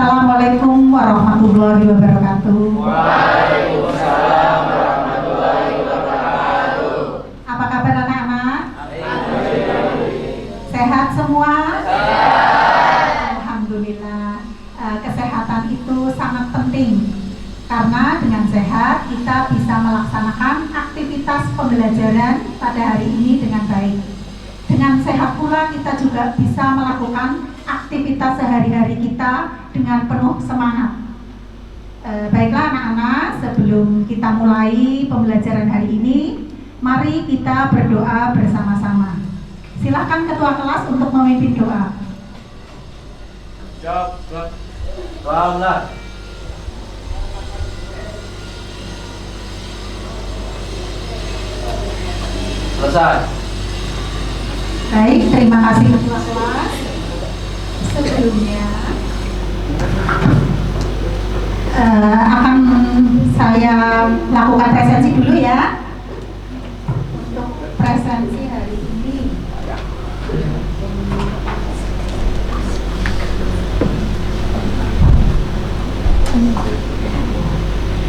Assalamualaikum warahmatullahi wabarakatuh. Waalaikumsalam warahmatullahi wabarakatuh. Apa kabar anak-anak? Sehat semua? Alhamdulillah. Kesehatan itu sangat penting karena dengan sehat kita bisa melaksanakan aktivitas pembelajaran pada hari ini dengan baik. Dengan sehat pula kita juga bisa melakukan aktivitas sehari-hari kita dengan penuh semangat. Baiklah anak-anak, sebelum kita mulai pembelajaran hari ini, mari kita berdoa bersama-sama. Silakan ketua kelas untuk memimpin doa. Doa. Selesai. Baik, terima kasih ketua kelas. Sebelumnya akan saya lakukan presensi dulu ya. Untuk presensi hari ini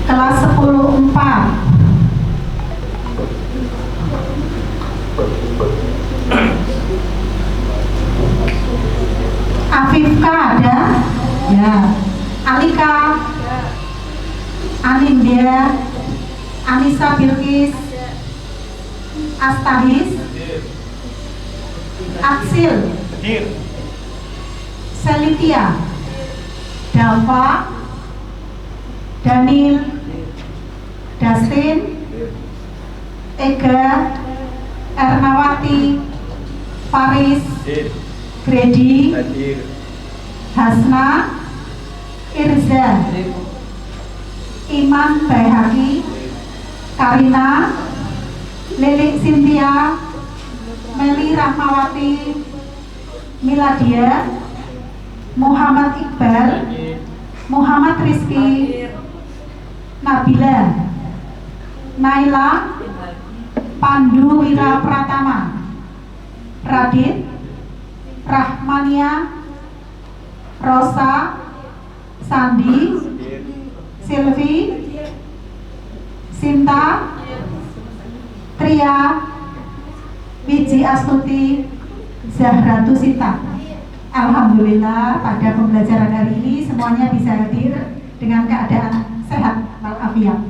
kelas 10-4. Afifka ada? Ya. Alika? Anindya? Anissa Bilkis? Astahis? Aksil? Selitia? Dava? Daniel? Dustin? Ega? Ernawati? Faris? Gredi? Hasna? Irza? Iman Baihaki? Karina? Lilik Cynthia? Meli Rahmawati? Miladia? Muhammad Iqbal? Muhammad Rizki? Nabila? Naila? Pandu Wira Pratama? Radit? Rahmania? Rosa? Sandi? Silvi? Sinta? Tria? Wiji Astuti? Zahratu Sita. Alhamdulillah pada pembelajaran hari ini semuanya bisa hadir dengan keadaan sehat walafiat.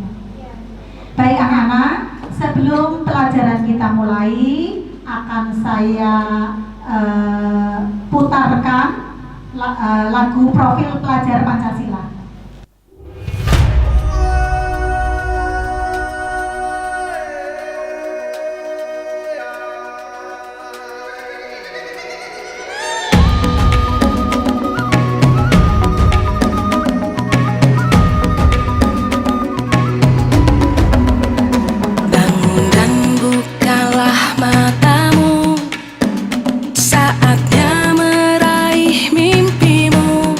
Baik anak-anak, sebelum pelajaran kita mulai akan saya putarkan lagu profil pelajar Pancasila. Saatnya meraih mimpimu.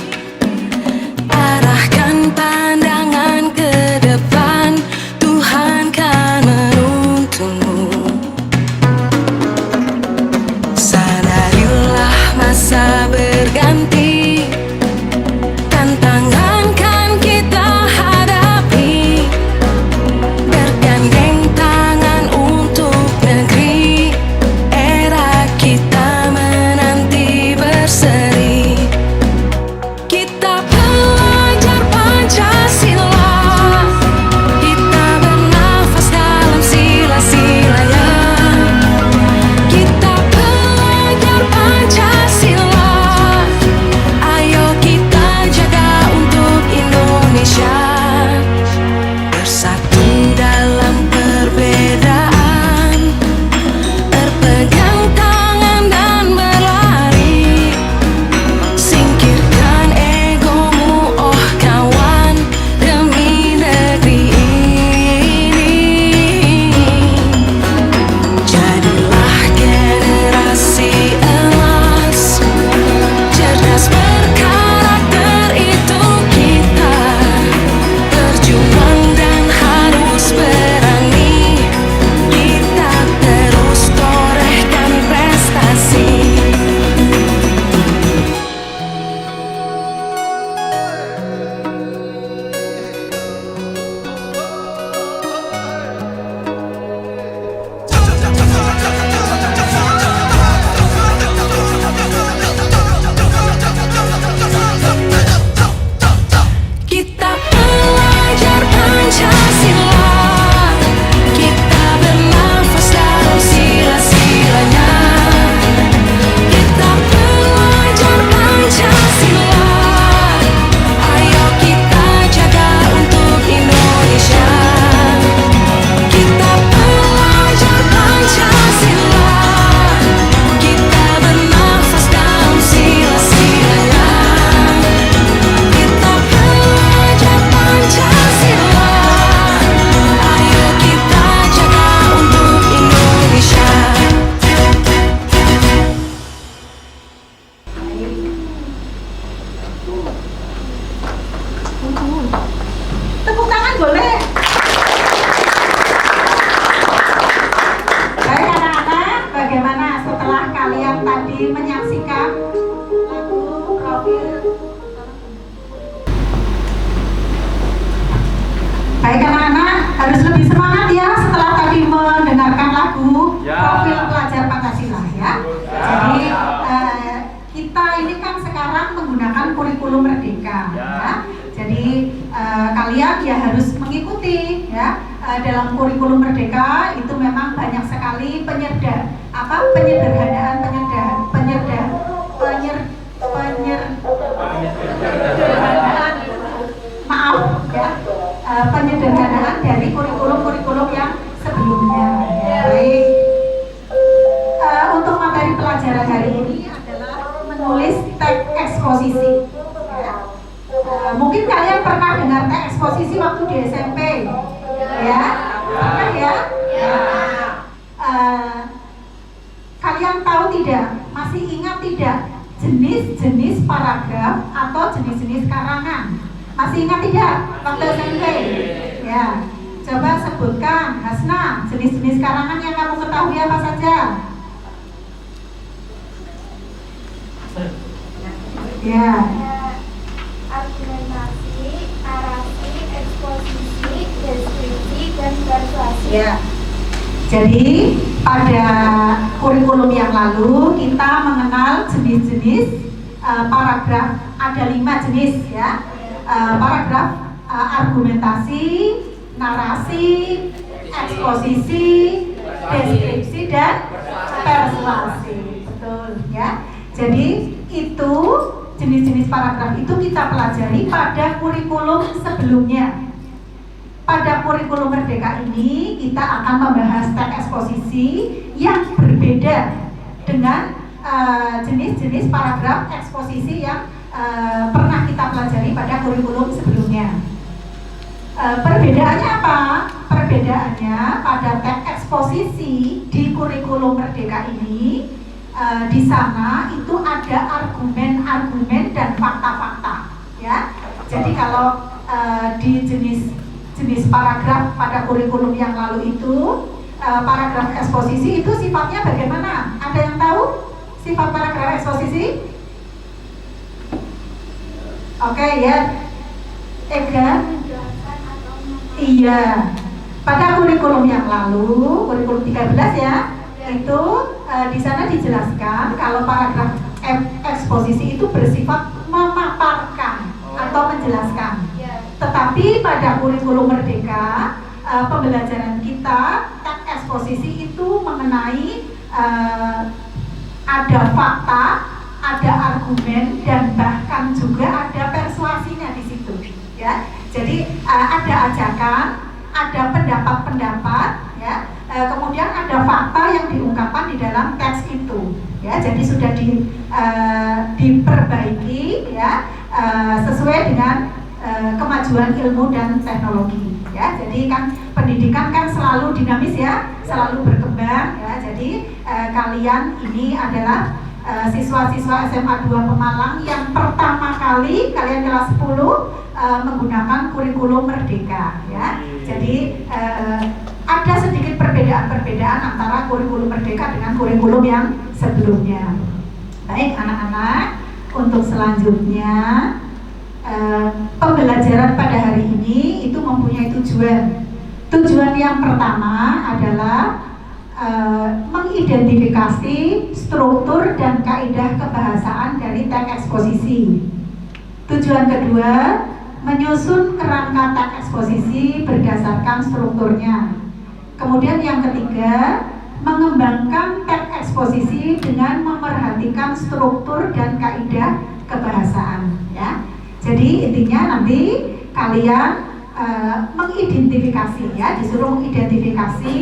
lagi menyaksikan lagu profil. Baik anak-anak, harus lebih semangat ya setelah tadi mendengarkan lagu profil pelajar Pancasila ya. Jadi kita ini kan sekarang menggunakan kurikulum Merdeka ya. Jadi kalian ya harus mengikuti ya. Dalam kurikulum Merdeka itu memang banyak sekali penyederhanaan penyederhanaan dari kurikulum yang sebelumnya. Baik. Untuk materi pelajaran hari ini adalah menulis teks eksposisi. Mungkin kalian pernah dengar teks eksposisi waktu di SMP, ya? Pernah ya? Kalian tahu tidak? Masih ingat tidak jenis-jenis paragraf atau jenis-jenis karangan? Masih ingat tidak waktu SMP? Ya. Coba sebutkan, Hasna, jenis-jenis karangan yang kamu ketahui apa saja? Ya. Argumentasi, narasi, eksposisi, deskripsi, dan persuasi. Ya. Jadi pada kurikulum yang lalu kita mengenal jenis-jenis paragraf, ada 5 jenis ya. Paragraf argumentasi, narasi, eksposisi, deskripsi, dan persuasi. Betul ya. Jadi itu jenis-jenis paragraf itu kita pelajari pada kurikulum sebelumnya. Pada kurikulum Merdeka ini kita akan membahas teks eksposisi yang berbeda dengan jenis-jenis paragraf eksposisi yang pernah kita pelajari pada kurikulum sebelumnya. Perbedaannya apa? Perbedaannya pada teks eksposisi di kurikulum Merdeka ini di sana itu ada argumen-argumen dan fakta-fakta ya. Jadi kalau di jenis paragraf pada kurikulum yang lalu itu paragraf eksposisi itu sifatnya bagaimana? Ada yang tahu sifat paragraf eksposisi? Oke ya, Ega? Iya. Pada kurikulum yang lalu, kurikulum 13 ya, itu di sana dijelaskan kalau paragraf eksposisi itu bersifat memaparkan atau menjelaskan. Tetapi pada kurikulum Merdeka pembelajaran kita teks eksposisi itu mengenai ada fakta, ada argumen, dan bahkan juga ada persuasinya di situ ya. Jadi ada ajakan, ada pendapat-pendapat ya. Kemudian ada fakta yang diungkapkan di dalam teks itu ya. Jadi sudah diperbaiki ya sesuai dengan kemajuan ilmu dan teknologi ya. Jadi kan pendidikan kan selalu dinamis ya, selalu berkembang ya. Jadi kalian ini adalah siswa-siswa SMA 2 Pemalang yang pertama kali kalian kelas 10 menggunakan kurikulum Merdeka ya. Jadi ada sedikit perbedaan-perbedaan antara kurikulum Merdeka dengan kurikulum yang sebelumnya. Baik anak-anak, untuk selanjutnya pembelajaran pada hari ini itu mempunyai tujuan. Tujuan yang pertama adalah mengidentifikasi struktur dan kaidah kebahasaan dari teks eksposisi. Tujuan kedua, menyusun kerangka teks eksposisi berdasarkan strukturnya. Kemudian yang ketiga, mengembangkan teks eksposisi dengan memerhatikan struktur dan kaidah kebahasaan ya. Jadi intinya nanti kalian mengidentifikasi ya, disuruh mengidentifikasi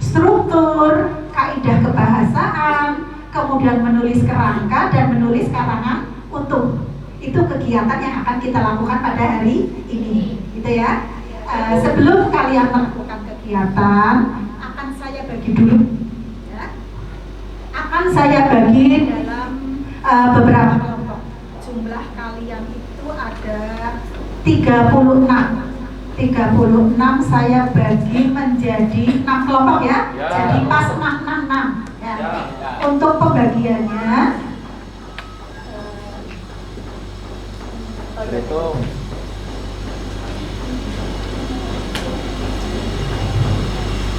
struktur, kaidah kebahasaan, kemudian menulis kerangka dan menulis karangan utuh. Itu kegiatan yang akan kita lakukan pada hari ini, gitu ya. Sebelum kalian melakukan kegiatan, akan saya bagi dulu, ya. Akan saya bagi dalam beberapa kelompok. Jumlah kalian itu ada 36. 36 saya bagi menjadi 6 kelompok ya. Jadi pas 666 ya. Untuk pembagiannya, Hitung.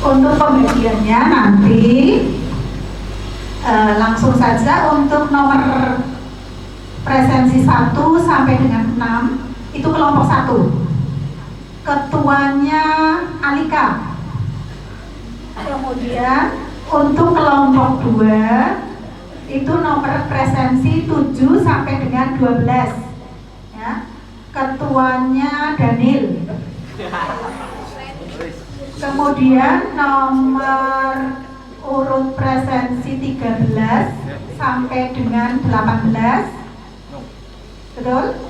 untuk pembagiannya nanti langsung saja untuk nomor presensi 1 sampai dengan 6 itu kelompok 1. Ketuanya Alika. Kemudian untuk kelompok 2 itu nomor presensi 7 sampai dengan 12 ya. Ketuanya Daniel. Kemudian nomor urut presensi 13 sampai dengan 18. Betul?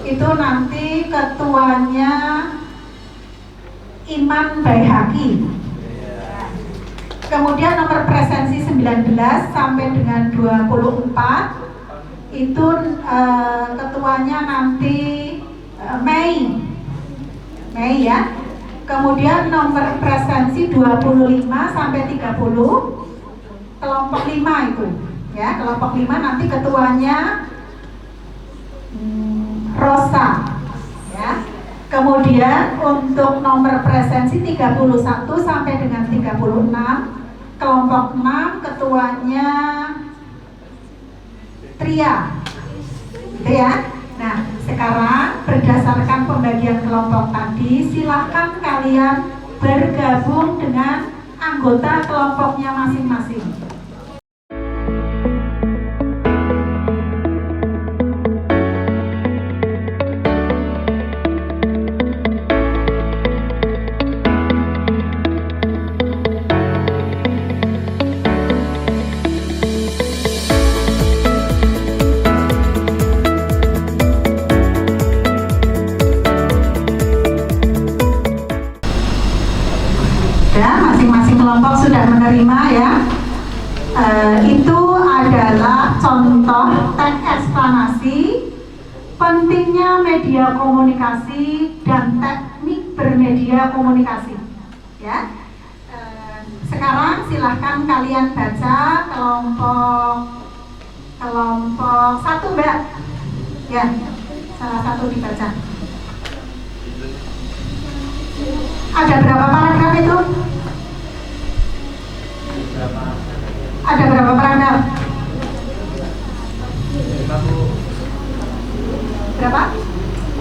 Itu nanti ketuanya Iman Baihaqi. Kemudian nomor presensi 19 sampai dengan 24 itu ketuanya nanti Mei ya. Kemudian nomor presensi 25 sampai 30 kelompok 5 itu ya, kelompok 5 nanti ketuanya Rosa ya. Kemudian untuk nomor presensi 31 sampai dengan 36 kelompok 6 ketuanya Tria gitu ya. Nah, sekarang berdasarkan pembagian kelompok tadi, silahkan kalian bergabung dengan anggota kelompoknya masing-masing. Masing-masing kelompok sudah menerima ya. Itu adalah contoh teks eksplanasi pentingnya media komunikasi dan teknik bermedia komunikasi ya. Sekarang silahkan kalian baca kelompok 1 Mbak ya, salah satu dibaca. Ada berapa paragraf itu? Ada berapa paragraf? Berapa?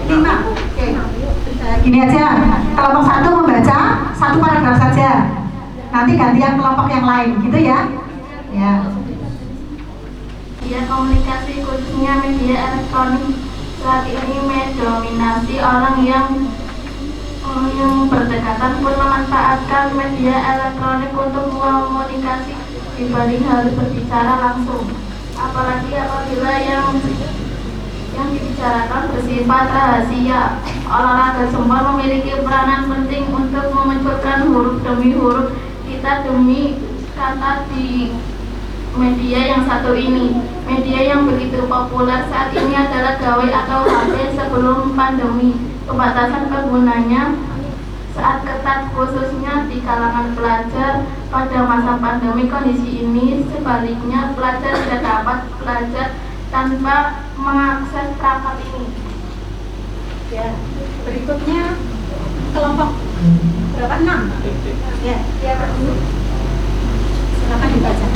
5. Oke. Gini aja, kelompok 1 membaca 1 paragraf saja. Nanti gantian kelompok yang lain, gitu ya? Ya. Media komunikasi khususnya media elektronik saat ini mendominasi orang yang berdekatan pun memanfaatkan media elektronik untuk komunikasi dibanding harus berbicara langsung. Apalagi apabila yang dibicarakan bersifat rahasia. Olahraga semua memiliki peranan penting untuk memunculkan huruf demi huruf kita demi kata di media yang satu ini. Media yang begitu populer saat ini adalah gawai atau HP sebelum pandemi. Pembatasan penggunanya saat ketat khususnya di kalangan pelajar pada masa pandemi. Kondisi ini sebaliknya pelajar tidak dapat belajar tanpa mengakses perangkat ini. Ya, berikutnya kelompok berapa? 6. Ya, ya Pak. Silakan dibaca.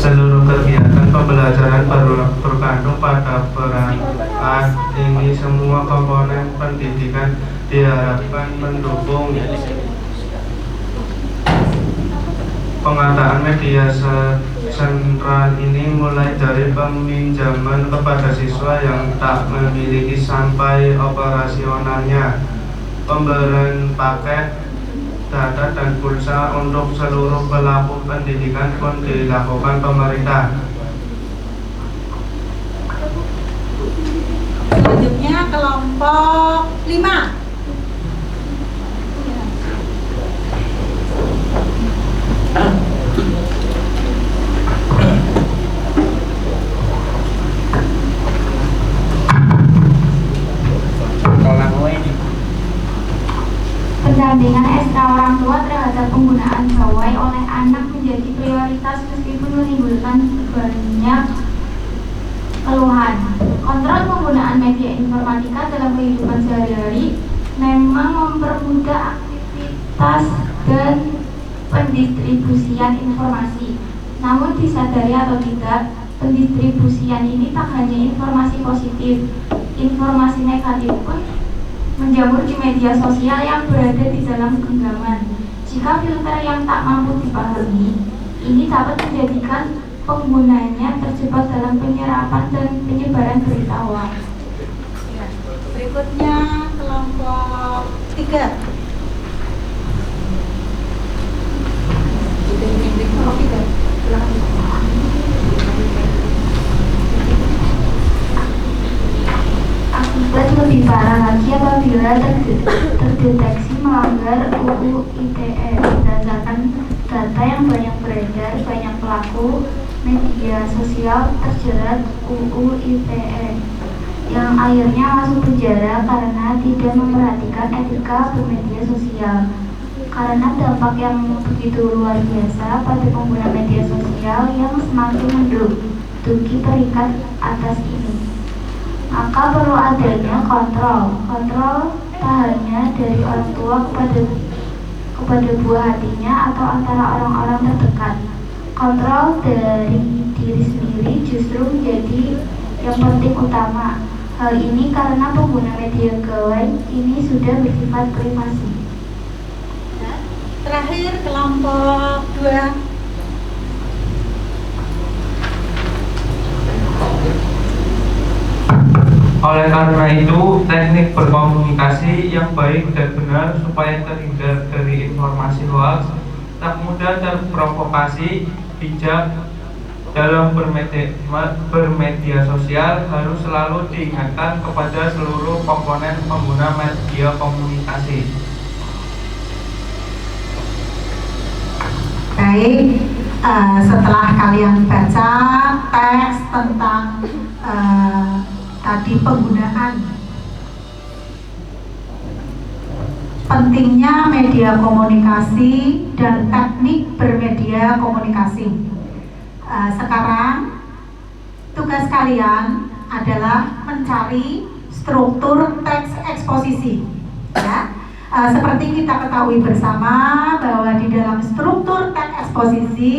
Seluruh kegiatan pembelajaran bergantung pada peran ini. Semua komponen pendidikan diharapkan mendukung pengadaan media sentral ini, mulai dari peminjaman kepada siswa yang tak memiliki sampai operasionalnya, pemberian paket data dan pulsa untuk seluruh pelaku pendidikan pun dilakukan pemerintah. Selanjutnya kelompok 5. kualitas meskipun menimbulkan banyak keluhan. Kontrol penggunaan media informatika dalam kehidupan sehari-hari memang mempermudah aktivitas dan pendistribusian informasi. Namun disadari atau tidak, pendistribusian ini tak hanya informasi positif, informasi negatif pun menjamur di media sosial yang berada di dalam genggaman. Jika filter yang tak mampu dipahami, ini dapat menjadikan penggunanya terjebak dalam penyerapan dan penyebaran berita hoax. Berikutnya kelompok 3. Akibat lebih parah lagi apabila terdeteksi melanggar UU ITE. Berdasarkan data yang banyak beredar, banyak pelaku media sosial terjerat UU ITE yang akhirnya masuk penjara karena tidak memperhatikan etika bermedia sosial. Karena dampak yang begitu luar biasa pada pengguna media sosial yang semakin menduduki peringkat atas ini, maka perlu adanya kontrol tak hanya dari orang tua kepada buah hatinya atau antara orang-orang terdekat. Kontrol dari diri sendiri justru menjadi yang penting utama. Hal ini karena pengguna media gawai ini sudah bersifat privasi. Terakhir kelompok 2. Oleh karena itu, teknik berkomunikasi yang baik dan benar supaya terhindar dari informasi hoax, tak mudah terprovokasi, bijak dalam bermedia sosial harus selalu diingatkan kepada seluruh komponen pengguna media komunikasi. Baik, setelah kalian baca teks tentang tadi penggunaan pentingnya media komunikasi dan teknik bermedia komunikasi. Sekarang tugas kalian adalah mencari struktur teks eksposisi, ya. Seperti kita ketahui bersama bahwa di dalam struktur teks eksposisi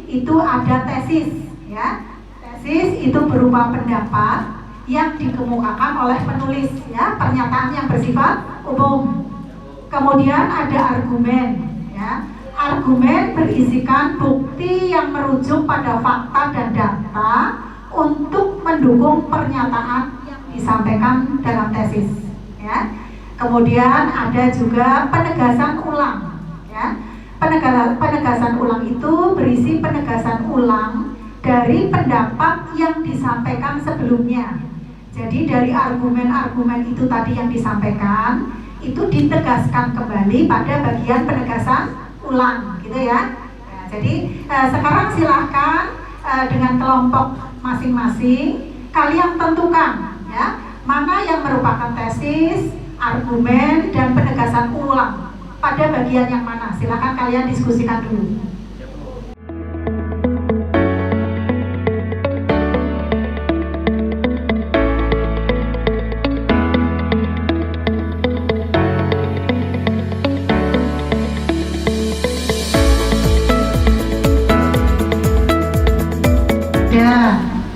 itu ada tesis, ya. Tesis itu berupa pendapat yang dikemukakan oleh penulis, ya, pernyataan yang bersifat umum. Kemudian ada argumen, ya. Argumen berisikan bukti yang merujuk pada fakta dan data untuk mendukung pernyataan yang disampaikan dalam tesis, ya. Kemudian ada juga penegasan ulang, ya. Penegasan ulang itu berisi penegasan ulang dari pendapat yang disampaikan sebelumnya. Jadi dari argumen-argumen itu tadi yang disampaikan itu ditegaskan kembali pada bagian penegasan ulang, gitu ya. Nah, jadi sekarang silahkan dengan kelompok masing-masing kalian tentukan, ya, mana yang merupakan tesis, argumen, dan penegasan ulang pada bagian yang mana. Silahkan kalian diskusikan dulu.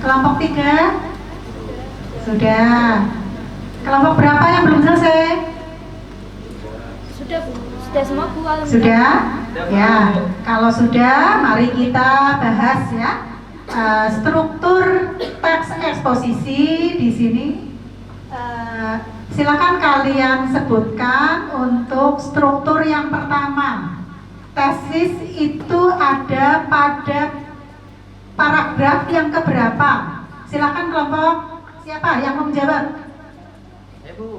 Kelompok 3 sudah. Kelompok berapa yang belum selesai? Sudah semua Bu. Sudah? Ya. Kalau sudah, mari kita bahas, ya, struktur teks eksposisi di sini. Silakan kalian sebutkan untuk struktur yang pertama. Tesis itu ada pada paragraf yang keberapa? Silakan kelompok siapa yang mau menjawab? Ibu.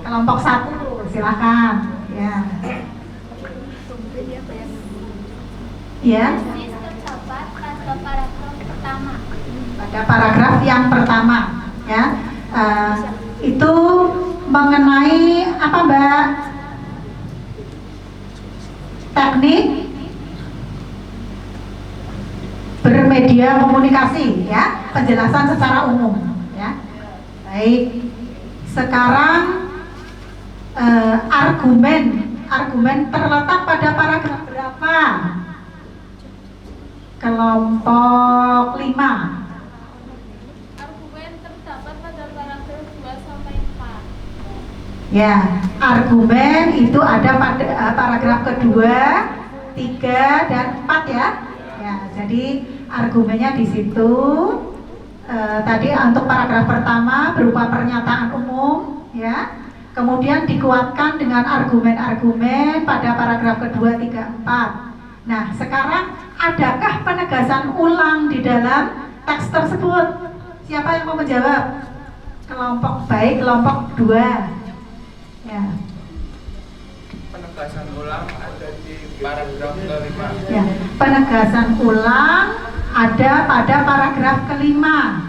Kelompok 1, silakan. Ya. Ya. Terdapat pada paragraf pertama. Pada paragraf yang pertama, ya. Itu mengenai apa, Mbak? teknik bermedia komunikasi, ya, penjelasan secara umum, ya. Baik, sekarang argumen terletak pada paragraf berapa? Kelompok 5. Argumen terdapat pada paragraf 2 sampai 4. Ya, argumen itu ada pada paragraf kedua, 3 dan 4, ya. Ya, jadi argumennya di situ. Tadi untuk paragraf pertama berupa pernyataan umum, ya. Kemudian dikuatkan dengan argumen-argumen pada paragraf kedua, 3, 4. Nah, sekarang adakah penegasan ulang di dalam teks tersebut? Siapa yang mau menjawab? Kelompok baik, kelompok 2. Ya. Penegasan ulang ada di paragraf kelima. Ya, penegasan ulang ada pada paragraf kelima.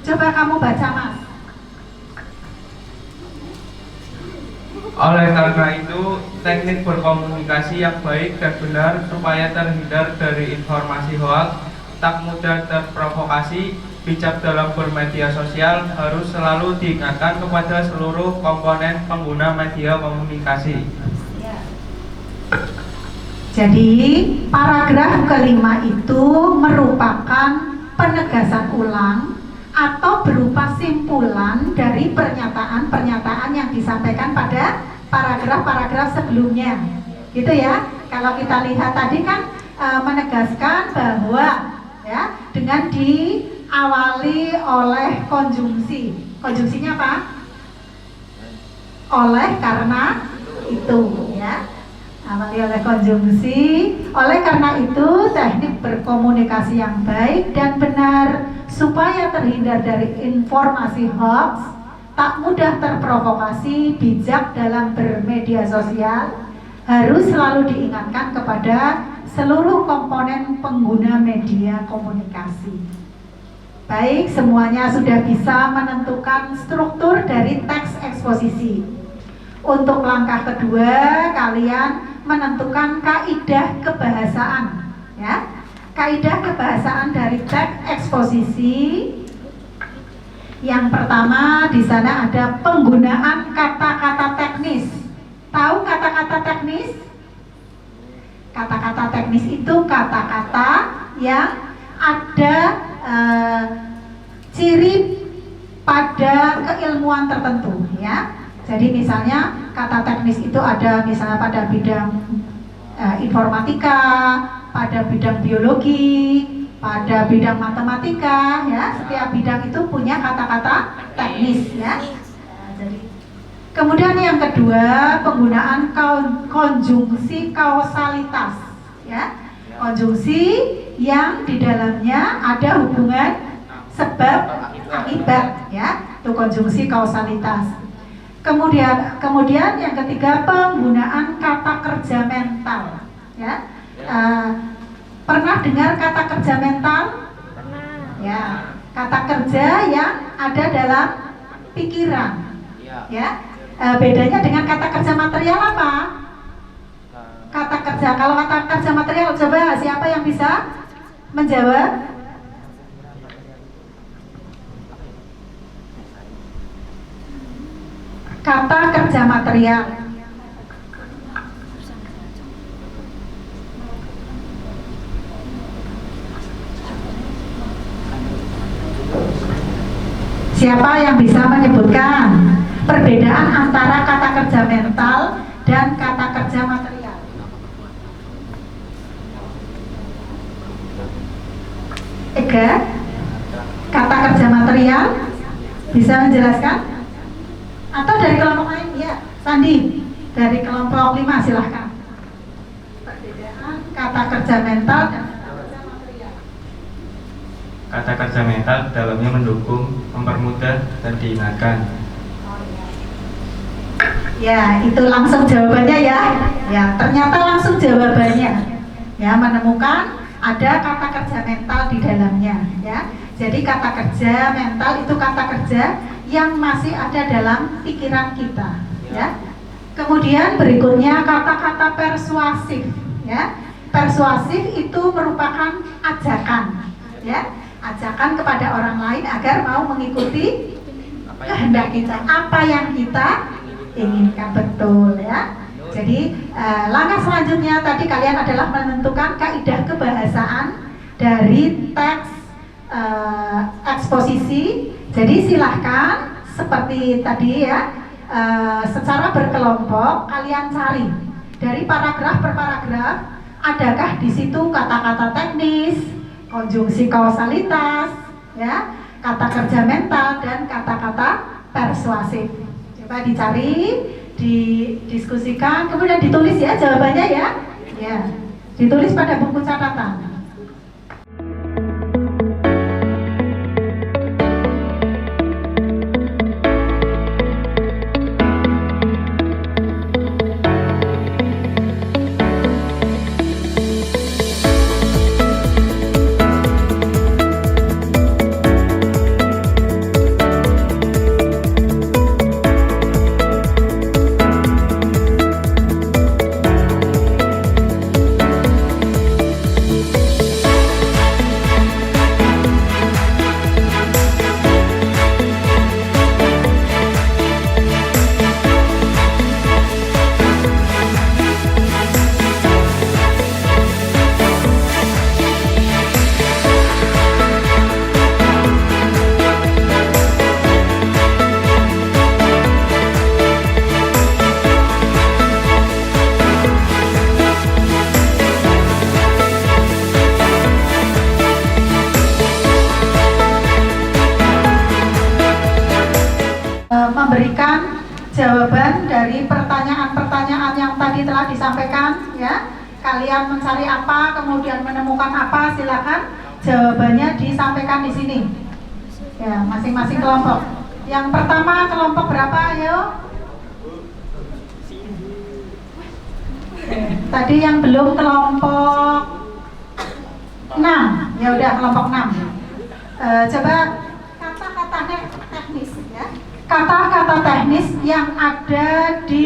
Coba kamu baca, Mas. Oleh karena itu, teknik berkomunikasi yang baik dan benar supaya terhindar dari informasi hoaks, tak mudah terprovokasi, bijak dalam bermedia sosial harus selalu diingatkan kepada seluruh komponen pengguna media komunikasi. Jadi, paragraf kelima itu merupakan penegasan ulang atau berupa simpulan dari pernyataan-pernyataan yang disampaikan pada paragraf-paragraf sebelumnya, gitu ya. Kalau kita lihat tadi kan menegaskan bahwa, ya, dengan diawali oleh konjungsi. Konjungsinya apa? Oleh karena itu, ya. Awali oleh konjungsi. Oleh karena itu, teknik berkomunikasi yang baik dan benar supaya terhindar dari informasi hoax, tak mudah terprovokasi, bijak dalam bermedia sosial, harus selalu diingatkan kepada seluruh komponen pengguna media komunikasi. Baik, semuanya sudah bisa menentukan struktur dari teks eksposisi. Untuk langkah kedua, kalian menentukan kaidah kebahasaan, ya. Kaidah kebahasaan dari teks eksposisi. Yang pertama, di sana ada penggunaan kata-kata teknis. Tahu kata-kata teknis? Kata-kata teknis itu kata-kata yang ada ciri pada keilmuan tertentu, ya. Jadi misalnya kata teknis itu ada misalnya pada bidang informatika, pada bidang biologi, pada bidang matematika, ya. Setiap bidang itu punya kata-kata teknis, ya. Jadi, kemudian yang kedua, penggunaan konjungsi kausalitas, ya. Konjungsi yang di dalamnya ada hubungan sebab akibat, ya. Itu konjungsi kausalitas. Kemudian yang ketiga, penggunaan kata kerja mental, ya. Pernah dengar kata kerja mental? Pernah. Ya, kata kerja yang ada dalam pikiran, ya. Bedanya dengan kata kerja material apa? Kata kerja, kalau kata kerja material, coba siapa yang bisa menjawab? Kata kerja material. Siapa yang bisa menyebutkan perbedaan antara kata kerja mental dan kata kerja material? Ega, kata kerja material bisa menjelaskan? Atau dari kelompok lain? Ya, Sandi, dari kelompok 5 silahkan. Perbedaan kata kerja mental dan kata kerja material. Kata kerja mental dalamnya mendukung, mempermudah, dan diingatkan. Ya, itu langsung jawabannya, ya. Ya, ternyata langsung jawabannya. Ya, menemukan ada kata kerja mental di dalamnya, ya. Jadi kata kerja mental itu kata kerja yang masih ada dalam pikiran kita, ya. Kemudian berikutnya kata-kata persuasif. ya. Persuasif itu merupakan ajakan, ya, ajakan kepada orang lain agar mau mengikuti kehendak kita, apa yang kita inginkan, betul ya. Jadi langkah selanjutnya tadi kalian adalah menentukan kaidah kebahasaan dari teks eksposisi. Jadi silahkan seperti tadi ya, secara berkelompok kalian cari dari paragraf per paragraf, adakah di situ kata-kata teknis, konjungsi kausalitas, ya, kata kerja mental dan kata-kata persuasif. Coba dicari, didiskusikan, kemudian ditulis ya jawabannya ya. Ya, ditulis pada buku catatan. Memberikan jawaban dari pertanyaan-pertanyaan yang tadi telah disampaikan ya. Kalian mencari apa, kemudian menemukan apa, silakan jawabannya disampaikan di sini. Ya, masing-masing kelompok. Yang pertama kelompok berapa, ayo? Tadi yang belum kelompok 6. Ya udah kelompok 6. Coba kata-kata teknis ya. Kata-kata teknis yang ada di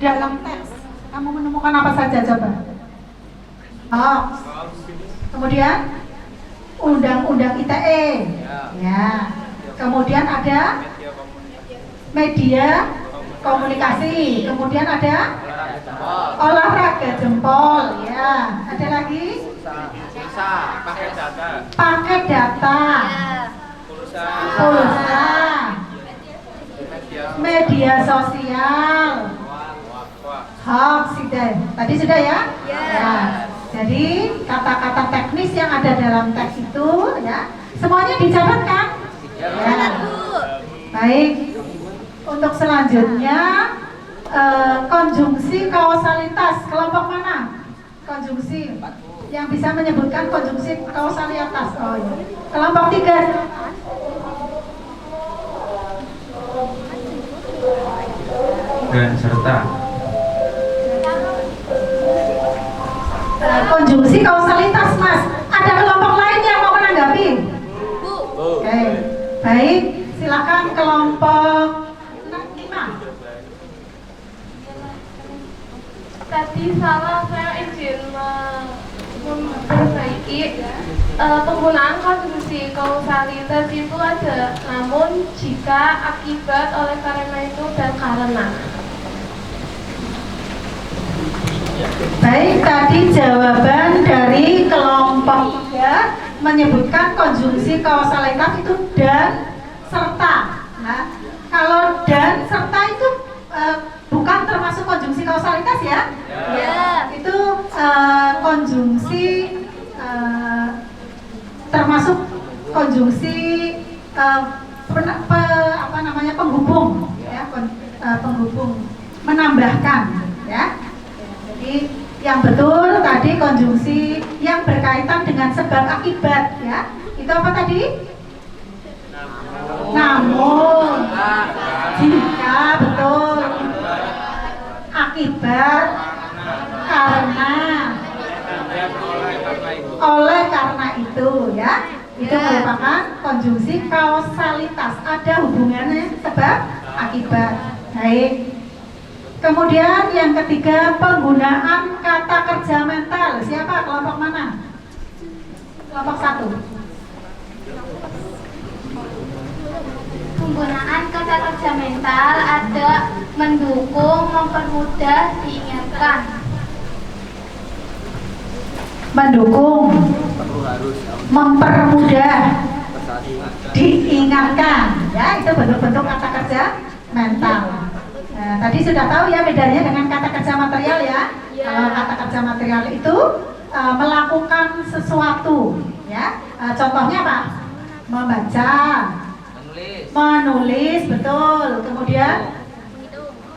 dalam teks. Kamu menemukan apa saja coba? Hoax. Kemudian Undang-Undang ITE. Ya. Kemudian ada media komunikasi. Kemudian ada olahraga jempol. Ya. Ada lagi? Paket data. Pulsa. Media sosial. Hoax sudah. Tadi sudah ya? Ya. Jadi kata-kata teknis yang ada dalam teks itu ya, semuanya dicatat kan? Ya. Baik. Untuk selanjutnya konjungsi kausalitas. Kelompok mana? Konjungsi yang bisa menyebutkan konjungsi kausalitas. Oh ya. Kelompok 3. Dan serta. Konjungsi kausalitas, Mas. Ada kelompok lain yang mau menanggapi? Oke. Baik, silakan kelompok 5. Tadi salah, saya izin memperbaiki. Penggunaan konjungsi kausalitas itu ada, namun jika, akibat, oleh karena itu, dan karena. Baik, tadi jawaban dari kelompok 3 menyebutkan konjungsi kausalitas itu dan serta. Nah, kalau dan serta itu bukan termasuk konjungsi kausalitas ya? Ya. Itu konjungsi termasuk konjungsi penghubung ya, penghubung, menambahkan ya. Jadi yang betul tadi konjungsi yang berkaitan dengan sebab akibat ya. Itu apa tadi? Namun, jika, betul. Akibat, karena, oleh karena itu ya. Itu merupakan konjungsi kausalitas. Ada hubungannya sebab akibat. Baik. Kemudian yang ketiga, penggunaan kata kerja mental. Siapa? Kelompok mana? Kelompok 1. Penggunaan kata kerja mental ada mendukung, mempermudah, diingatkan. Mendukung, mempermudah, diingatkan. Ya, itu bentuk-bentuk kata kerja mental. Tadi sudah tahu ya bedanya dengan kata kerja material ya. Kalau kata kerja material itu melakukan sesuatu, ya. Contohnya apa? Membaca, menulis, betul. Kemudian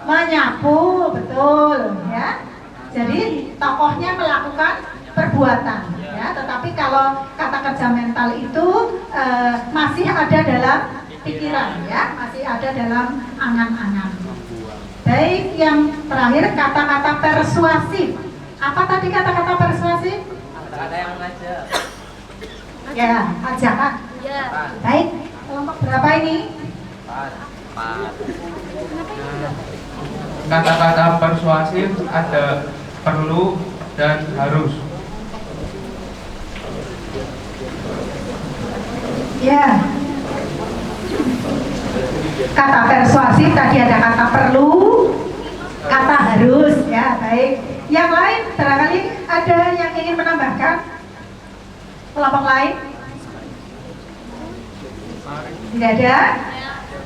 menyapu, betul, ya. Jadi tokohnya melakukan perbuatan, ya. Tetapi kalau kata kerja mental itu masih ada dalam pikiran, ya, masih ada dalam angan-angan. Baik, yang terakhir kata-kata persuasif. Apa tadi kata-kata persuasif? Kata-kata yang mengajak. Ya, ajakan. Ya. Baik, kelompok berapa ini? 4. Kata-kata persuasif ada perlu dan harus. Ya. Kata persuasif tadi ada kata perlu, kata harus, ya, baik. Yang lain barangkali ada yang ingin menambahkan? Kelompok lain? Tidak ada?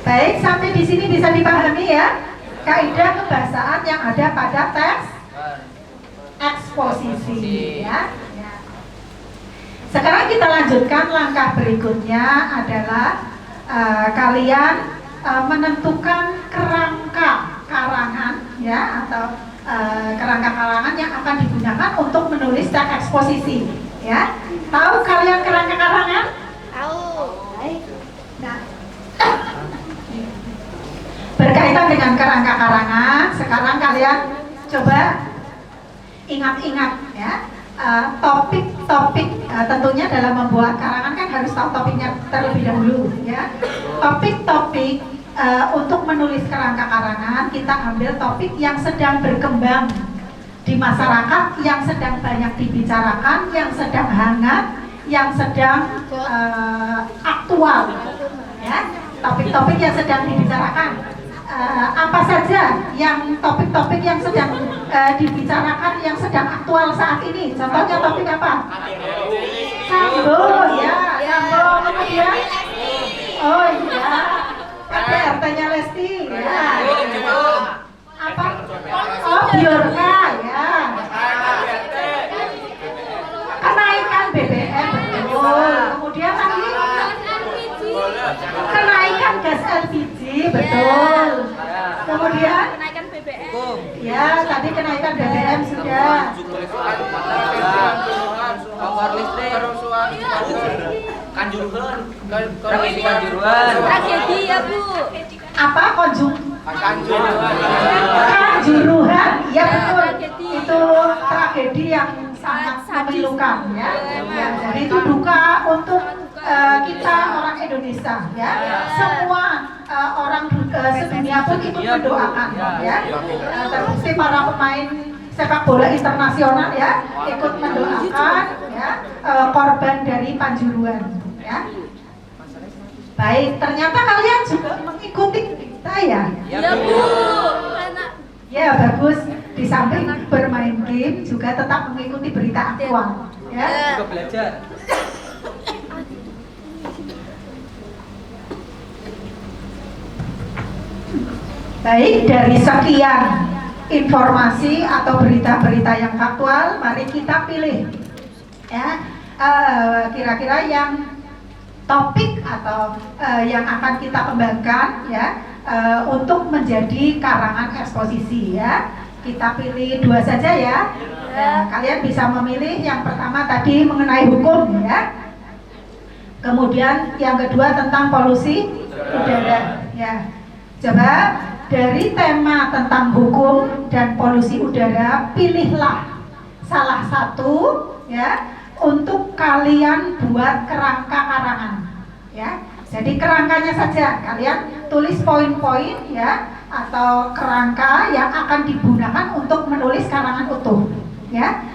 Baik, sampai di sini bisa dipahami ya kaidah kebahasaan yang ada pada teks eksposisi, ya. Sekarang kita lanjutkan langkah berikutnya adalah kalian menentukan kerangka karangan, ya, atau kerangka karangan yang akan digunakan untuk menulis teks eksposisi, ya. Tahu kalian kerangka karangan? Tahu. Baik. Nah, berkaitan dengan kerangka karangan, sekarang kalian coba ingat-ingat, ya, topik-topik. Tentunya dalam membuat karangan kan harus tahu topiknya terlebih dahulu, ya. Topik-topik untuk menulis kerangka karangan, kita ambil topik yang sedang berkembang di masyarakat, yang sedang banyak dibicarakan, yang sedang hangat, yang sedang aktual, ya. Topik-topik yang sedang dibicarakan, apa saja yang topik-topik yang sedang dibicarakan, yang sedang aktual saat ini. Contohnya topik apa? Sambo, ya, Sambo. Kemudian, oh iya, KDRT-nya Lesti, ya. Apa? Oh, Biorka, ya. Kenaikan BBM, betul. Kemudian lagi kenaikan gas LPG, betul. Kemudian Kenaikan BBM. ya, tadi kenaikan BBM sudah. Kompor listrik. Kanjuruhan. Tragedi Kanjuruhan. Tragedi ya, Bu. Apa Kanjuruhan, ya betul. Itu tragedi yang sangat memilukan, ya. Ya, jadi itu duka untuk kita orang Indonesia, ya. Semua orang sedunia pun ikut mendoakan, ya. Terbukti para pemain sepak bola internasional, ya, ikut mendoakan, ya, korban dari Kanjuruhan, ya. Baik, ternyata kalian juga mengikuti berita, ya. Ya, Bu. Ya, bagus. Di samping bermain game juga tetap mengikuti berita aktual, ya. Juga belajar. Baik, dari sekian informasi atau berita-berita yang faktual, mari kita pilih, ya, kira-kira yang topik atau yang akan kita kembangkan, ya, untuk menjadi karangan eksposisi, ya. Kita pilih 2 saja, ya. Kalian bisa memilih yang pertama tadi mengenai hukum, ya. Kemudian yang kedua tentang polusi udara, ya. Coba dari tema tentang hukum dan polusi udara, pilihlah salah satu, ya, untuk kalian buat kerangka karangan, ya. Jadi kerangkanya saja kalian tulis poin-poin ya, atau kerangka yang akan digunakan untuk menulis karangan utuh ya.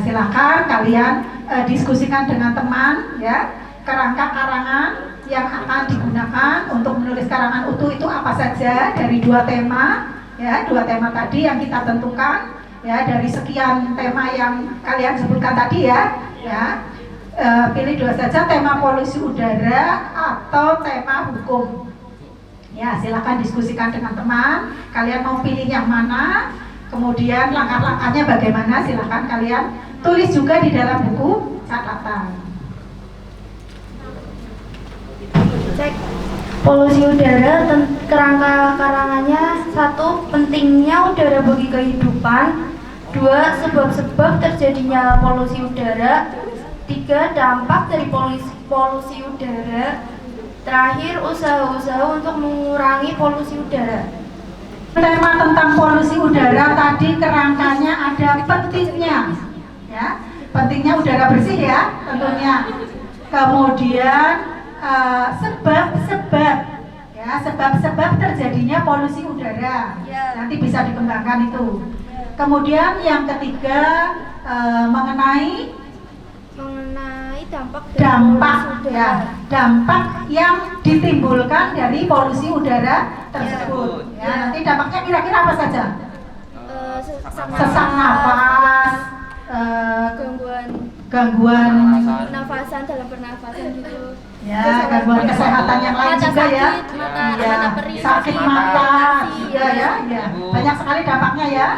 Silakan kalian diskusikan dengan teman ya, kerangka karangan yang akan digunakan untuk menulis karangan utuh itu apa saja dari 2 tema ya, 2 tema tadi yang kita tentukan ya, dari sekian tema yang kalian sebutkan tadi ya. Pilih 2 saja, tema polusi udara atau tema hukum. Ya, silakan diskusikan dengan teman. Kalian mau pilih yang mana? Kemudian langkah-langkahnya bagaimana? Silakan kalian tulis juga di dalam buku catatan. Cek polusi udara, kerangka karangannya. 1. Pentingnya udara bagi kehidupan. 2. Sebab-sebab terjadinya polusi udara. 3. Dampak dari polusi udara. Terakhir, usaha-usaha untuk mengurangi polusi udara. Tema tentang polusi udara tadi kerangkanya ada pentingnya ya, pentingnya udara bersih ya tentunya. Kemudian sebab-sebab ya, sebab-sebab terjadinya polusi udara nanti bisa dikembangkan itu. Kemudian yang ketiga mengenai dampak ya, dampak yang ditimbulkan dari polusi udara tersebut ya. Nanti dampaknya kira-kira apa saja? Sesak nafas, gangguan pernafasan, dalam pernafasan gitu ya, gangguan kesehatan yang lain juga ya, sakit mata juga ya, banyak sekali dampaknya ya.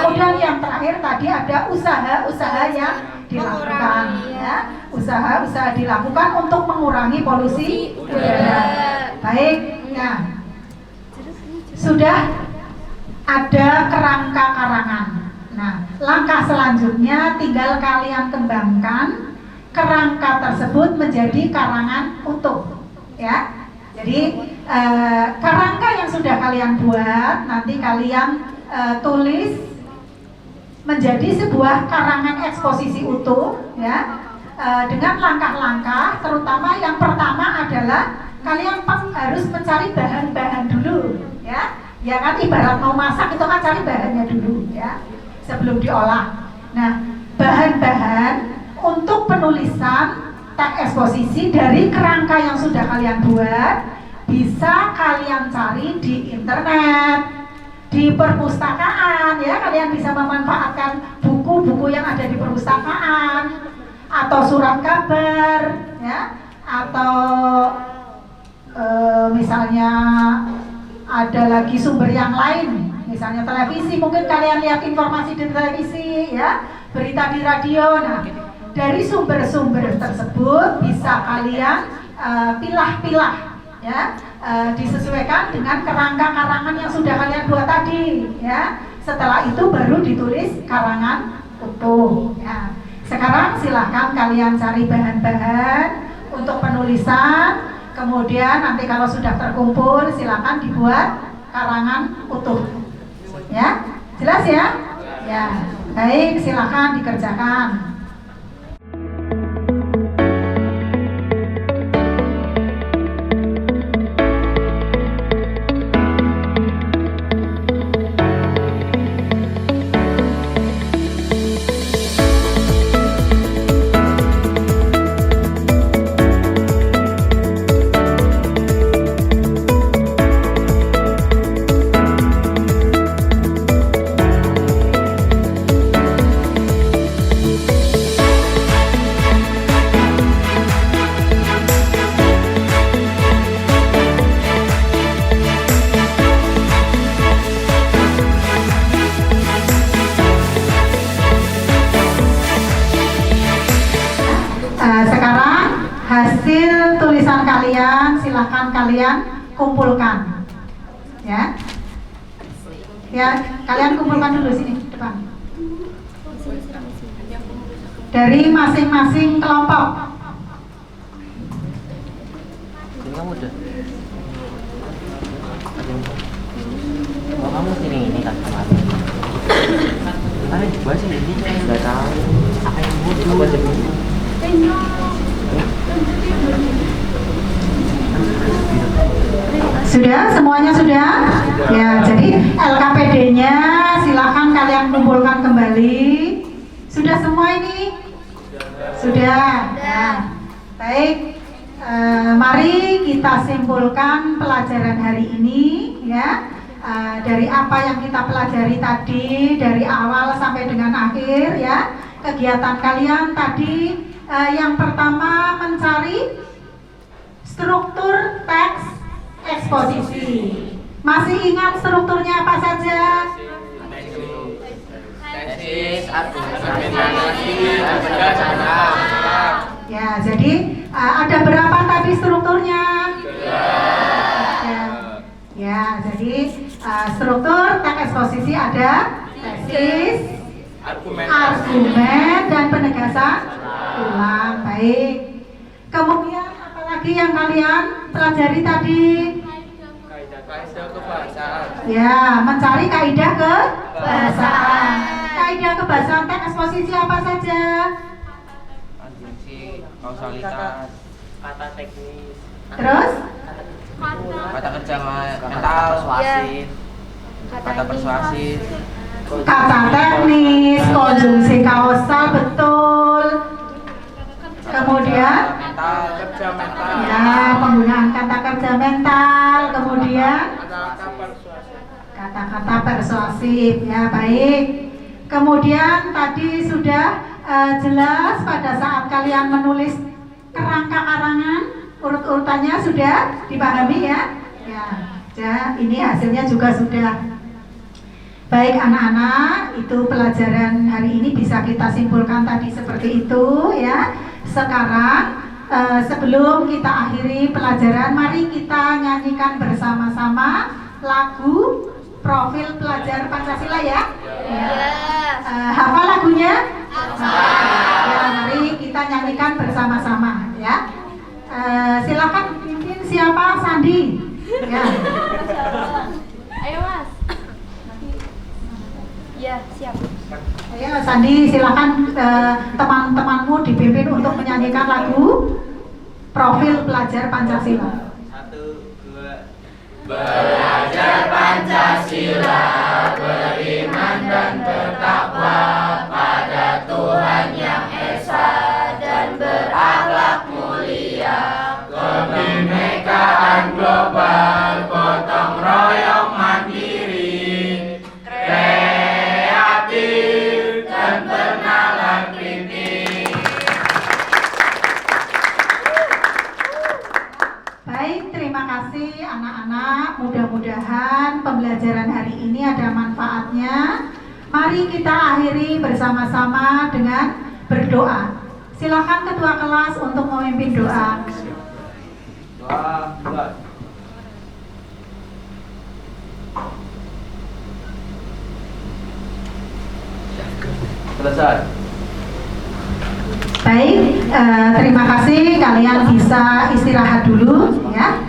Kemudian yang terakhir tadi ada usaha-usaha yang dilakukan ya, usaha-usaha dilakukan untuk mengurangi polusi udara. Baik, nah sudah ada kerangka karangan. Nah, langkah selanjutnya tinggal kalian kembangkan kerangka tersebut menjadi karangan utuh ya. Jadi kerangka yang sudah kalian buat nanti kalian tulis menjadi sebuah karangan eksposisi utuh ya, dengan langkah-langkah, terutama yang pertama adalah kalian harus mencari bahan-bahan dulu ya. Ya kan, ibarat mau masak itu kan cari bahannya dulu ya sebelum diolah. Nah, bahan-bahan untuk penulisan teks eksposisi dari kerangka yang sudah kalian buat bisa kalian cari di internet, di perpustakaan ya. Kalian bisa memanfaatkan buku-buku yang ada di perpustakaan atau surat kabar ya, atau misalnya ada lagi sumber yang lain, misalnya televisi, mungkin kalian lihat informasi di televisi ya, berita di radio. Nah, dari sumber-sumber tersebut bisa kalian pilah-pilah ya, disesuaikan dengan kerangka karangan yang sudah kalian buat tadi ya. Setelah itu baru ditulis karangan utuh ya. Sekarang silahkan kalian cari bahan-bahan untuk penulisan. Kemudian nanti kalau sudah terkumpul silakan dibuat karangan utuh ya. Jelas ya? Ya, baik, silakan dikerjakan. Sekarang hasil tulisan kalian silahkan kalian kumpulkan ya. Ya, kalian kumpulkan dulu sini depan. Dari masing-masing kelompok. Ini kamu udah. Oh, kamu ini kan kemarin. Ada juga sih ini nggak tahu. Apa yang butuh? Sudah? Semuanya sudah? Ya, jadi LKPD-nya silakan kalian kumpulkan kembali. Sudah semua ini? Sudah. Ya. Baik. Mari kita simpulkan pelajaran hari ini, ya. Dari apa yang kita pelajari tadi, dari awal sampai dengan akhir, ya. Kegiatan kalian tadi yang pertama mencari struktur teks eksposisi. Masih ingat strukturnya apa saja? Tesis, argumentasi, penjelasan. Ya, jadi ada berapa tadi strukturnya? Ya, jadi struktur teks eksposisi ada tesis, argumen, dan penegasan ulang. Baik. Kemudian apa lagi yang kalian pelajari tadi? Ya, mencari kaidah kebahasaan. Kaidah kebahasaan teks eksposisi apa saja? Konjungsi, kausalitas, kata teknis. Terus? Kata kerja mental, persuasif. Kata persuasif. Kata teknis, konjungsi kausal, betul. Kemudian? Kerja mental. Ya, penggunaan kata kerja mental. Kemudian? Kata-kata persuasif. Ya, baik. Kemudian tadi sudah jelas pada saat kalian menulis kerangka karangan, urut-urutannya sudah dipahami ya? Ya, ini hasilnya juga sudah. Baik anak-anak, itu pelajaran hari ini bisa kita simpulkan tadi seperti itu ya. Sekarang sebelum kita akhiri pelajaran, mari kita nyanyikan bersama-sama lagu Profil Pelajar Pancasila ya. Hafal lagunya? Ya, mari kita nyanyikan bersama-sama ya. Silakan pimpin siapa? Sandi. Ya. Ayo Mas. Ya, siap. Ayo Sandi, silakan teman-temanmu dipimpin untuk menyanyikan lagu Profil Pelajar Pancasila. 1, 2. Belajar Pancasila, beriman dan bertakwa pada Tuhan Yang Esa dan berakhlak mulia. Kebinekaan global, gotong royong mandiri, kreatif dan bernalar kritis. Baik, terima kasih anak-anak. Mudah-mudahan pembelajaran hari ini ada manfaatnya. Mari kita akhiri bersama-sama dengan berdoa. Silakan ketua kelas untuk memimpin doa. Doa. Selesai. Baik, terima kasih. Kalian bisa istirahat dulu ya.